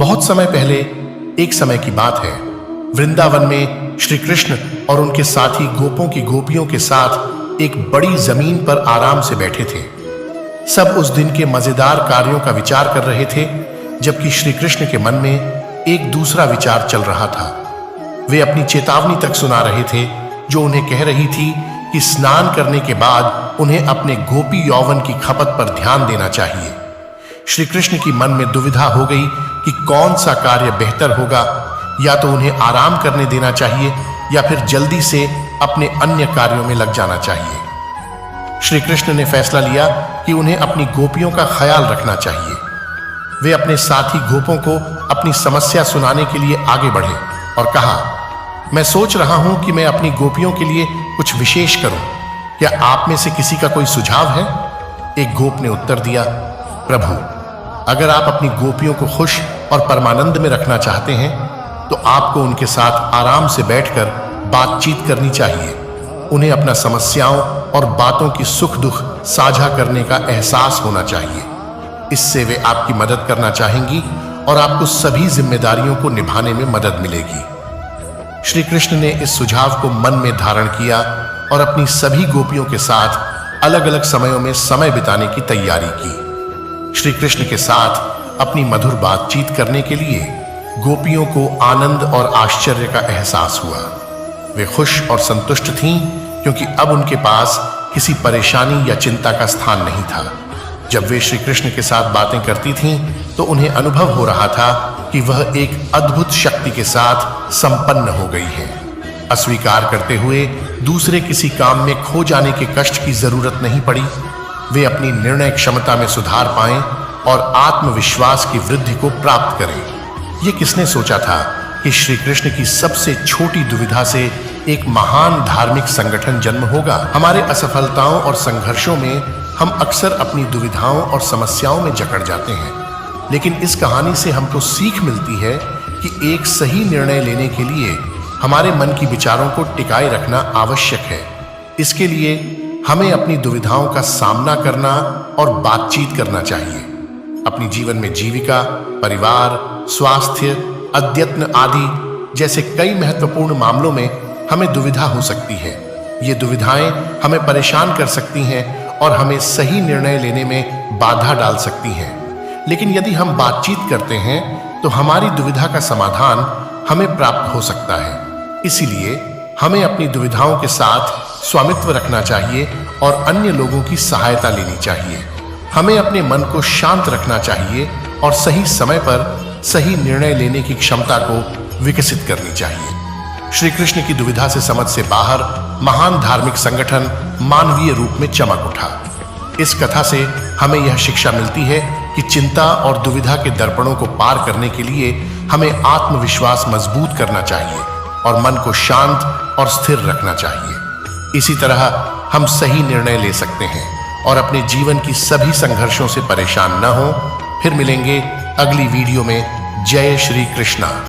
बहुत समय पहले एक समय की बात है। वृंदावन में श्री कृष्ण और उनके साथी गोपों की गोपियों के साथ एक बड़ी जमीन पर आराम से बैठे थे। सब उस दिन के मजेदार कार्यों का विचार कर रहे थे, जबकि श्री कृष्ण के मन में एक दूसरा विचार चल रहा था। वे अपनी चेतावनी तक सुना रहे थे, जो उन्हें कह रही थी कि स्नान करने के बाद उन्हें अपने गोपी यौवन की खपत पर ध्यान देना चाहिए। श्री कृष्ण की मन में दुविधा हो गई कि कौन सा कार्य बेहतर होगा, या तो उन्हें आराम करने देना चाहिए या फिर जल्दी से अपने अन्य कार्यों में लग जाना चाहिए। श्री कृष्ण ने फैसला लिया कि उन्हें अपनी गोपियों का ख्याल रखना चाहिए। वे अपने साथी गोपों को अपनी समस्या सुनाने के लिए आगे बढ़े और कहा, मैं सोच रहा हूं कि मैं अपनी गोपियों के लिए कुछ विशेष करूं। क्या आप में से किसी का कोई सुझाव है? एक गोप ने उत्तर दिया, प्रभु, अगर आप अपनी गोपियों को खुश और परमानंद में रखना चाहते हैं तो आपको उनके साथ आराम से बैठकर बातचीत करनी चाहिए। उन्हें अपना समस्याओं और बातों की सुख दुख साझा करने का एहसास होना चाहिए। इससे वे आपकी मदद करना चाहेंगी और आपको सभी जिम्मेदारियों को निभाने में मदद मिलेगी। श्री कृष्ण ने इस सुझाव को मन में धारण किया और अपनी सभी गोपियों के साथ अलग अलग समयों में समय बिताने की तैयारी की। श्री कृष्ण के साथ अपनी मधुर बातचीत करने के लिए गोपियों को आनंद और आश्चर्य का एहसास हुआ। वे खुश और संतुष्ट थीं, क्योंकि अब उनके पास किसी परेशानी या चिंता का स्थान नहीं था। जब वे श्री कृष्ण के साथ बातें करती थीं तो उन्हें अनुभव हो रहा था कि वह एक अद्भुत शक्ति के साथ संपन्न हो गई है। अस्वीकार करते हुए दूसरे किसी काम में खो जाने के कष्ट की जरूरत नहीं पड़ी। वे अपनी निर्णय क्षमता में सुधार पाएं और आत्मविश्वास की वृद्धि को प्राप्त करें। ये किसने सोचा था कि श्री कृष्ण की सबसे छोटी दुविधा से एक महान धार्मिक संगठन जन्म होगा। हमारे असफलताओं और संघर्षों में हम अक्सर अपनी दुविधाओं और समस्याओं में जकड़ जाते हैं, लेकिन इस कहानी से हमको सीख मिलती है कि एक सही निर्णय लेने के लिए हमारे मन की विचारों को टिकाए रखना आवश्यक है। इसके लिए हमें अपनी दुविधाओं का सामना करना और बातचीत करना चाहिए। अपनी जीवन में जीविका, परिवार, स्वास्थ्य, अध्ययन आदि जैसे कई महत्वपूर्ण मामलों में हमें दुविधा हो सकती है। ये दुविधाएं हमें परेशान कर सकती हैं और हमें सही निर्णय लेने में बाधा डाल सकती हैं। लेकिन यदि हम बातचीत करते हैं तो हमारी दुविधा का समाधान हमें प्राप्त हो सकता है। इसीलिए हमें अपनी दुविधाओं के साथ स्वामित्व रखना चाहिए और अन्य लोगों की सहायता लेनी चाहिए। हमें अपने मन को शांत रखना चाहिए और सही समय पर सही निर्णय लेने की क्षमता को विकसित करनी चाहिए। श्री कृष्ण की दुविधा से समझ से बाहर महान धार्मिक संगठन मानवीय रूप में चमक उठा। इस कथा से हमें यह शिक्षा मिलती है कि चिंता और दुविधा के दर्पणों को पार करने के लिए हमें आत्मविश्वास मजबूत करना चाहिए और मन को शांत और स्थिर रखना चाहिए। इसी तरह हम सही निर्णय ले सकते हैं और अपने जीवन की सभी संघर्षों से परेशान न हो। फिर मिलेंगे अगली वीडियो में। जय श्री कृष्णा।